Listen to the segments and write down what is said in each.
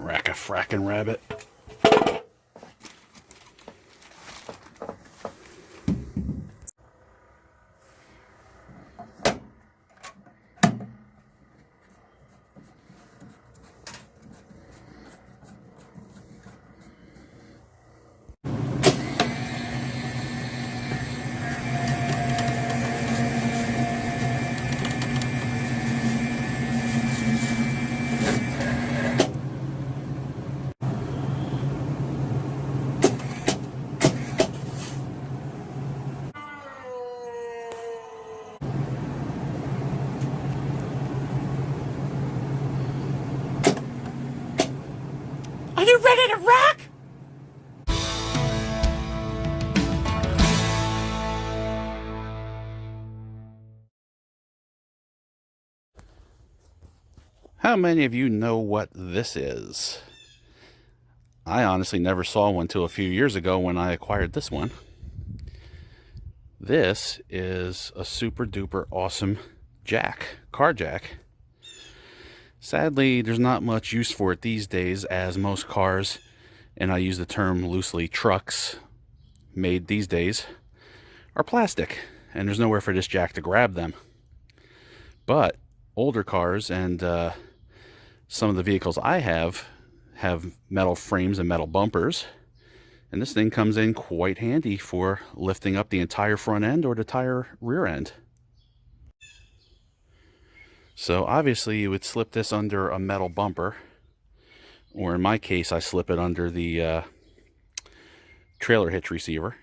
Rack-a-frackin' rabbit. Are you ready to rock? How many of you know what this is? I honestly never saw one till a few years ago when I acquired this one. This is a super duper awesome jack, car jack. Sadly, there's not much use for it these days, as most cars, and I use the term loosely, trucks made these days are plastic, and there's nowhere for this jack to grab them. But older cars and some of the vehicles I have metal frames and metal bumpers, and this thing comes in quite handy for lifting up the entire front end or the entire rear end. So obviously you would slip this under a metal bumper, or in my case I slip it under the trailer hitch receiver.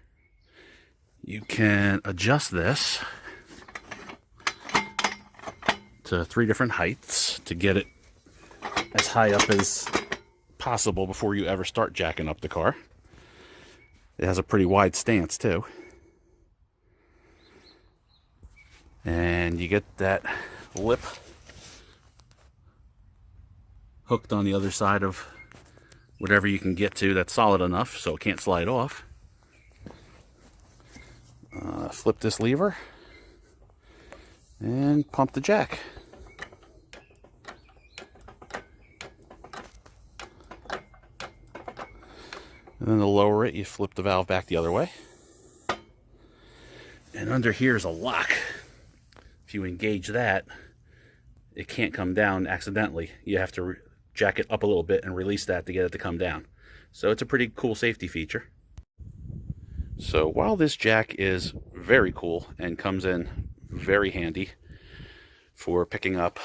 You can adjust this to 3 different heights to get it as high up as possible before you ever start jacking up the car. It has a pretty wide stance too. And you get that lip hooked on the other side of whatever you can get to that's solid enough so it can't slide off. Flip this lever and pump the jack. And then to lower it, you flip the valve back the other way. And under here is a lock. If you engage that, it can't come down accidentally. You have to jack it up a little bit and release that to get it to come down. So it's a pretty cool safety feature. So while this jack is very cool and comes in very handy for picking up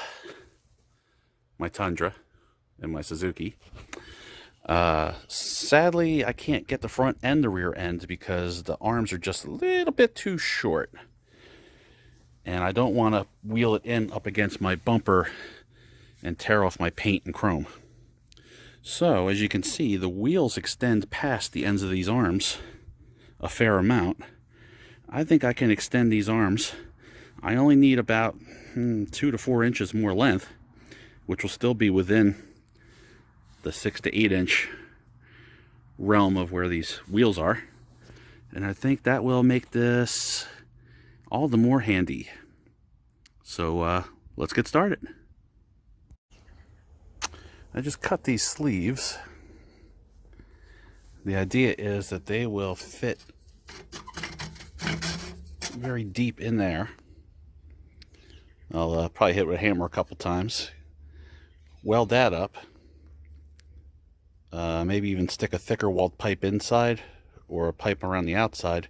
my Tundra and my Suzuki, sadly I can't get the front and the rear end because the arms are just a little bit too short, and I don't want to wheel it in up against my bumper and tear off my paint and chrome. So as you can see, the wheels extend past the ends of these arms a fair amount. I think I can extend these arms. I only need about 2 to 4 inches more length, which will still be within the 6 to 8 inch realm of where these wheels are. And I think that will make this all the more handy. So let's get started. I just cut these sleeves. The idea is that they will fit very deep in there. I'll probably hit it with a hammer a couple times, weld that up, maybe even stick a thicker walled pipe inside or a pipe around the outside,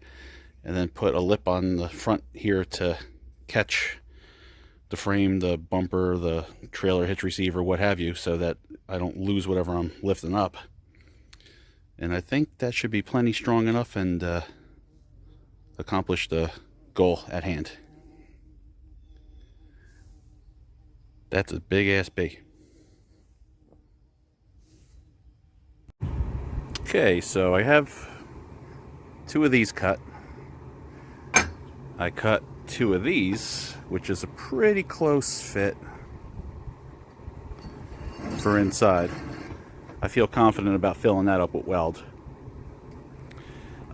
and then put a lip on the front here to catch the frame, the bumper, the trailer hitch receiver, what have you, so that I don't lose whatever I'm lifting up. And I think that should be plenty strong enough and accomplish the goal at hand. That's a big ass bee. Okay, so I have 2 of these cut. I cut 2 of these, which is a pretty close fit for inside. I feel confident about filling that up with weld.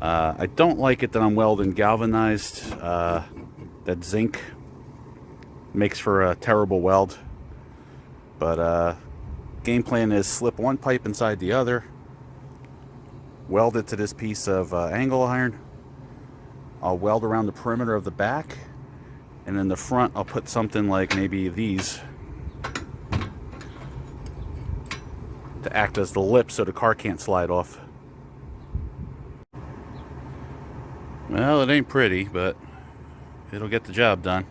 I don't like it that I'm welding galvanized. That zinc makes for a terrible weld. But Game plan is slip one pipe inside the other, weld it to this piece of angle iron. I'll weld around the perimeter of the back, and in the front I'll put something like maybe these to act as the lip so the car can't slide off. Well, it ain't pretty, but it'll get the job done.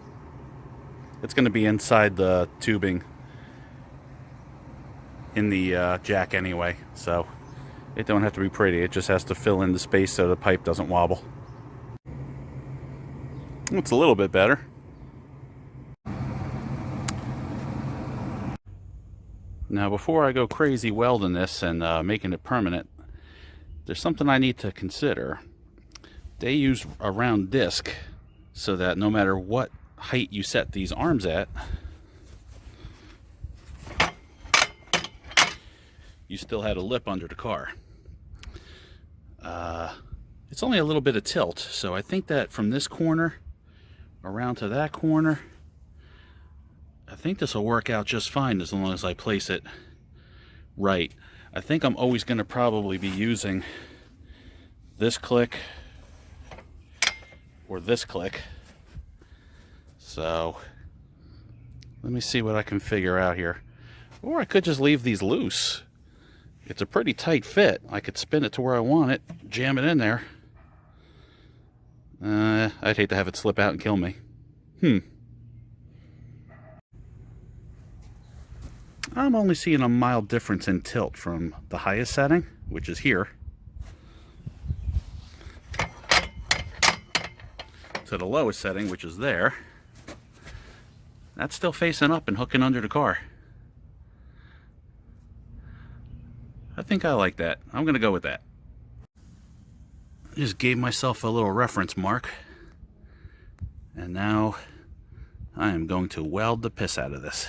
It's going to be inside the tubing in the jack anyway, so it don't have to be pretty. It just has to fill in the space so the pipe doesn't wobble. It's a little bit better. Now, before I go crazy welding this and making it permanent, there's something I need to consider. They use a round disc so that no matter what height you set these arms at, you still had a lip under the car. It's only a little bit of tilt, so I think that from this corner around to that corner, I think this will work out just fine as long as I place it right. I think I'm always going to probably be using this click or this click. So let me see what I can figure out here. Or I could just leave these loose. It's a pretty tight fit. I could spin it to where I want it, jam it in there. I'd hate to have it slip out and kill me. I'm only seeing a mild difference in tilt from the highest setting, which is here, to the lowest setting, which is there. That's still facing up and hooking under the car. I think I like that. I'm going to go with that. Just gave myself a little reference mark. And now I am going to weld the piss out of this.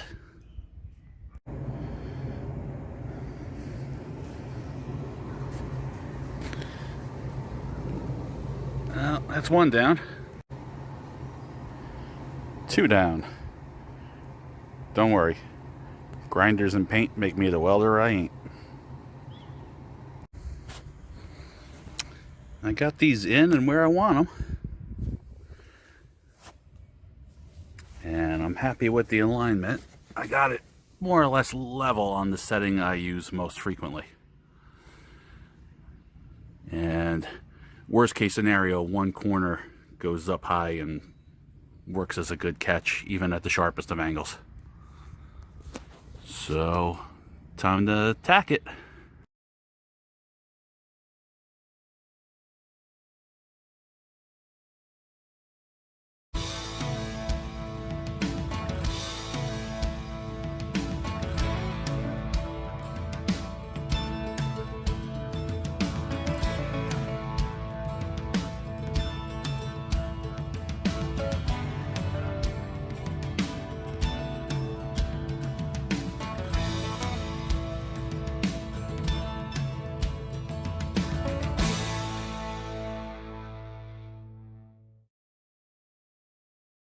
Well, that's one down. Two down. Don't worry. Grinders and paint make me the welder I ain't. I got these in and where I want them. And I'm happy with the alignment. I got it more or less level on the setting I use most frequently. And worst case scenario, one corner goes up high and works as a good catch, even at the sharpest of angles. So, time to tack it.